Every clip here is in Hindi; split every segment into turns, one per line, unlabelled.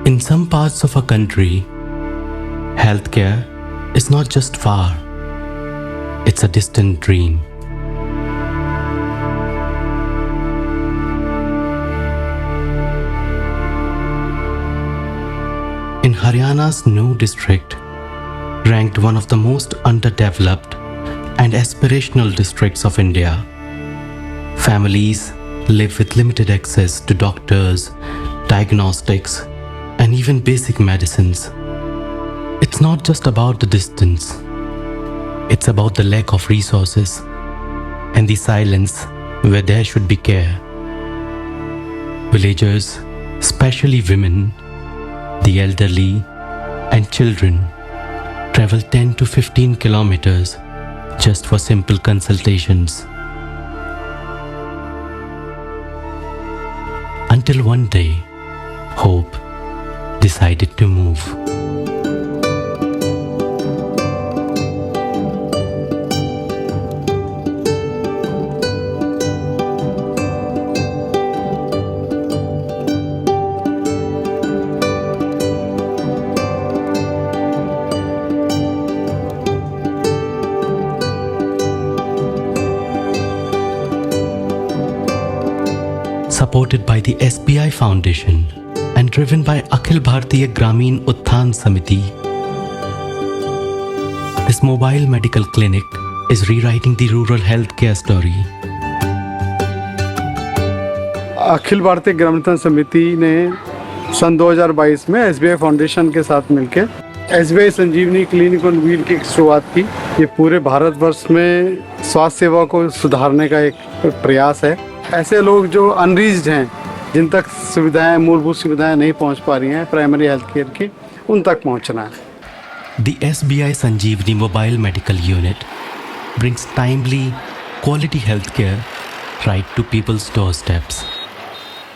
In some parts of our country, healthcare is not just far, it's a distant dream. In Haryana's Nuh district, ranked one of the most underdeveloped and aspirational districts of India, families live with limited access to doctors, diagnostics, and even basic medicines. It's not just about the distance, it's about the lack of resources and the silence where there should be care. Villagers, especially women, the elderly, and children travel 10 to 15 kilometers just for simple consultations. Until one day, hope decided to move. Supported by the SBI Foundation and driven by Akhil Bhartiya Gramin Utthan Samiti, this mobile medical clinic is rewriting the rural healthcare story.
Akhil Bharatiya ग्रामीण उत्थान समिति ने सन 2022 में एसबीआई फाउंडेशन के साथ मिलकर SBI Sanjeevani clinic on wheel की शुरुआत की। ये पूरे भारतवर्ष में स्वास्थ्य सेवा को सुधारने का एक प्रयास है। ऐसे लोग जो अनरीच्ड हैं, जिन तक सुविधाएं, मूलभूत सुविधाएं नहीं पहुंच पा रही हैं प्राइमरी हेल्थ केयर की, उन तक पहुंचना है।
The SBI Sanjeevani Mobile Medical Unit brings timely, quality healthcare right to people's doorsteps.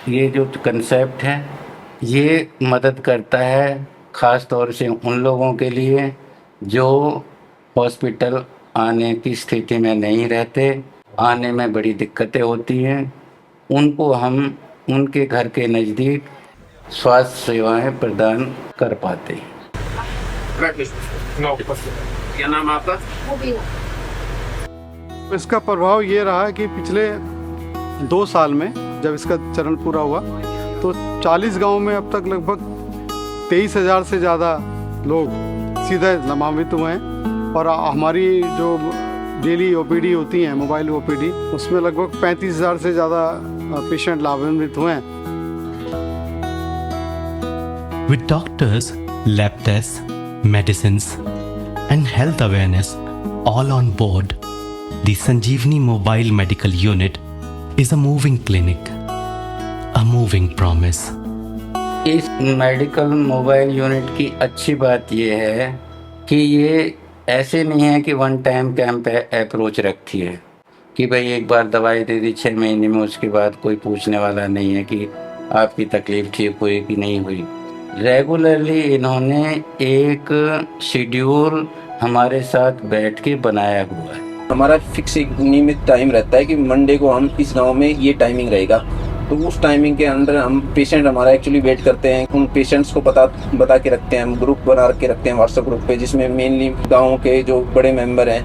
ये जो कंसेप्ट है ये मदद करता है ख़ास तौर से उन लोगों के लिए जो हॉस्पिटल आने की स्थिति में नहीं रहते, आने में बड़ी दिक्कतें होती हैं। उनको हम उनके घर के नज़दीक स्वास्थ्य सेवाएं प्रदान कर पाते हैं।
क्या नाम आपका?
इसका प्रभाव ये रहा कि पिछले 2 साल में जब इसका चरण पूरा हुआ तो 40 गांव में अब तक लगभग 23,000 से ज़्यादा लोग सीधे लाभान्वित हुए हैं। और हमारी जो डेली ओपीडी होती हैं, मोबाइल ओपीडी, उसमें लगभग 35,000 से ज़्यादा पेशेंट लाभान्वित हुए हैं।
With doctors, lab tests, medicines, and health awareness all on board, the Sanjeevani Mobile Medical Unit is a moving clinic, a moving promise.
इस मेडिकल मोबाइल यूनिट की अच्छी बात ये है कि ये ऐसे नहीं है कि वन टाइम कैंप अप्रोच रखती है कि भाई एक बार दवाई दे दी 6 महीने में, उसके बाद कोई पूछने वाला नहीं है कि आपकी तकलीफ़ ठीक हुई कि नहीं हुई। रेगुलरली इन्होंने एक शेड्यूल हमारे साथ बैठ के बनाया हुआ है।
हमारा फिक्स एक नियमित टाइम रहता है कि मंडे को हम इस गांव में ये टाइमिंग रहेगा, तो उस टाइमिंग के अंदर हम पेशेंट हमारा एक्चुअली वेट करते हैं। उन पेशेंट्स को बता के रखते हैं, हम ग्रुप बना के रखते हैं व्हाट्सएप ग्रुप पे, जिसमें मेनली गाँव के जो बड़े मेंबर हैं,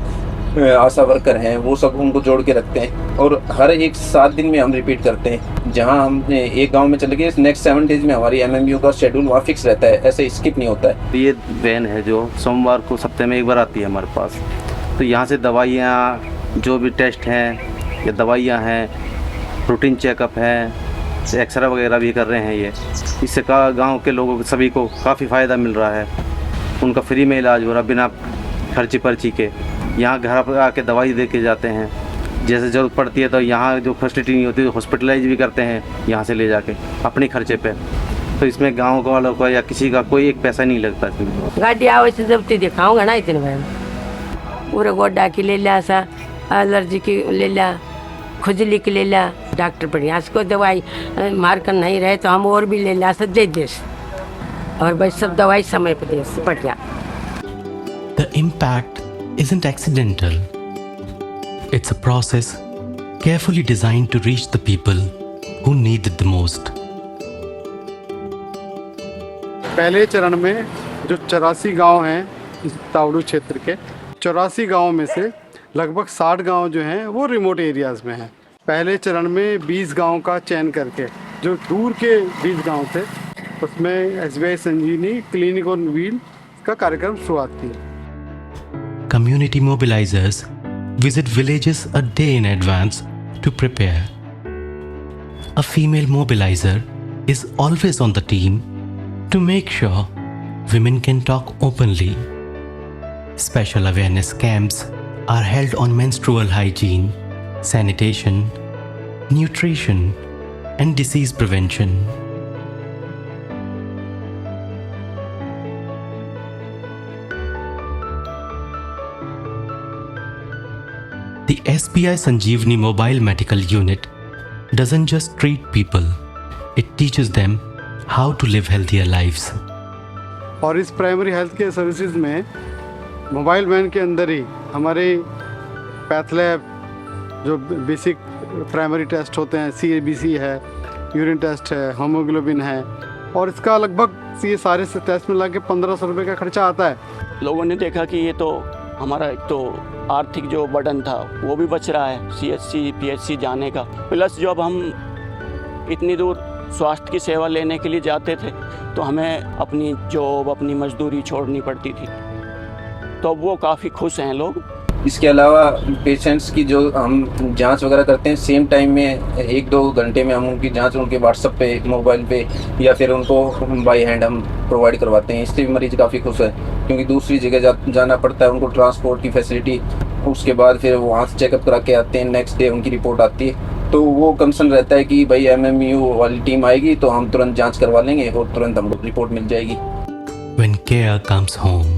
आशा वर्कर हैं, वो सब उनको जोड़ के रखते हैं। और हर एक 7 दिन में हम रिपीट करते हैं। जहाँ हम एक गाँव में चले गए, नेक्स्ट 7 डेज में हमारी MMU का शेड्यूल वहाँ फिक्स रहता है, ऐसे स्किप नहीं होता है।
ये वैन है जो सोमवार को सप्ताह में एक बार आती है हमारे पास। तो यहाँ से दवाइयाँ, जो भी टेस्ट हैं या दवाइयाँ हैं, रूटीन चेकअप है, एक्सरे वगैरह भी कर रहे हैं। ये इससे गांव के लोगों को सभी को काफ़ी फ़ायदा मिल रहा है। उनका फ्री में इलाज हो रहा बिना खर्ची पर्ची के। यहाँ घर पर आके दवाई दे के जाते हैं, जैसे ज़रूरत पड़ती है तो यहाँ जो फैसिलिटी नहीं होती तो हॉस्पिटलाइज भी करते हैं यहाँ से ले जाके अपने खर्चे पे। तो इसमें गाँव वालों का या किसी का कोई एक पैसा नहीं लगता।
गाड़ी आओ से जब दिखाऊँगा ना इतने में पूरे गोड्डा की ले लिया, सा एलर्जी की ले लिया, खुजली की ले लिया, डॉक्टर बढ़िया को दवाई मार कर नहीं रहे तो हम और भी ले लिया सब दे दे, और भाई सब दवाई समय पर दे बढ़िया।
The impact isn't accidental. It's a process carefully designed to reach the people who need it the most.
पहले चरण में जो 84 गांव हैं इस तावड़ू क्षेत्र के, 84 गांवों में से लगभग 60 गांव जो हैं वो रिमोट एरियाज़ में हैं। पहले चरण में 20 गांव का चयन करके, जो दूर के 20 गांव थे, उसमें SBI Sanjeevani clinic on wheel का कार्यक्रम शुरुआत की।
Community mobilizers visit villages a day in advance to prepare. A female mobilizer is always on the team to make sure women can talk openly. Special awareness camps are held on menstrual hygiene, sanitation, nutrition, and disease prevention. The SBI Sanjeevani Mobile Medical Unit doesn't just treat people, it teaches them how to live healthier lives.
और इस प्राइमरी हेल्थ केयर सर्विसेज में मोबाइल वैन के अंदर ही हमारे पैथ लैब, जो बेसिक प्राइमरी टेस्ट होते हैं, CABC है, यूरिन टेस्ट है, हीमोग्लोबिन है, और इसका लगभग ये सारे से टेस्ट मिला के 1500 रुपये का खर्चा आता है।
लोगों ने देखा कि ये तो हमारा एक तो आर्थिक जो बर्डन था वो भी बच रहा है CHC PHC जाने का, प्लस जब हम इतनी दूर स्वास्थ्य की सेवा लेने के लिए जाते थे तो हमें अपनी जॉब, अपनी मजदूरी छोड़नी पड़ती थी, तो वो काफ़ी खुश हैं लोग।
इसके अलावा पेशेंट्स की जो हम जांच वगैरह करते हैं, सेम टाइम में 1-2 घंटे में हम उनकी जांच उनके व्हाट्सएप पे, मोबाइल पे या फिर उनको बाई हैंड हम प्रोवाइड करवाते हैं। इससे भी मरीज काफ़ी खुश है, क्योंकि दूसरी जगह जाना पड़ता है उनको, ट्रांसपोर्ट की फैसिलिटी, उसके बाद फिर वहाँ से चेकअप करा के आते हैं, नेक्स्ट डे उनकी रिपोर्ट आती है, तो वो कंसर्न रहता है कि भाई MMU वाली टीम आएगी तो हम तुरंत जाँच करवा लेंगे और तुरंत हमको रिपोर्ट मिल जाएगी।
When care comes home,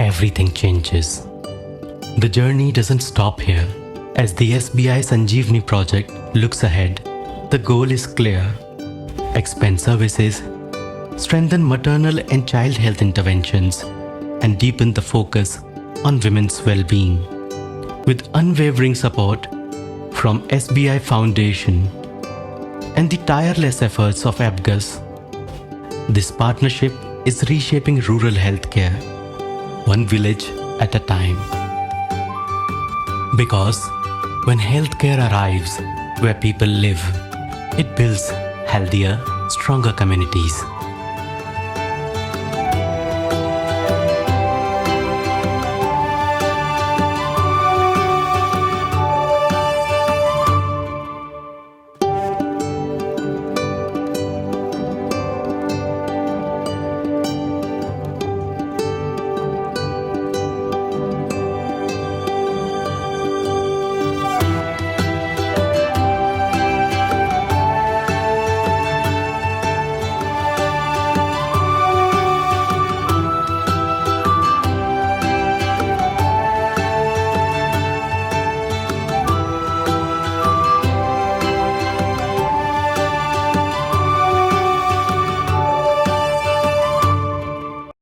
everything changes. The journey doesn't stop here. As the SBI Sanjeevani project looks ahead, the goal is clear. Expand services, strengthen maternal and child health interventions, and deepen the focus on women's well-being. With unwavering support from SBI Foundation and the tireless efforts of ABGUS, this partnership is reshaping rural healthcare, one village at a time. Because when healthcare arrives where people live, it builds healthier, stronger communities.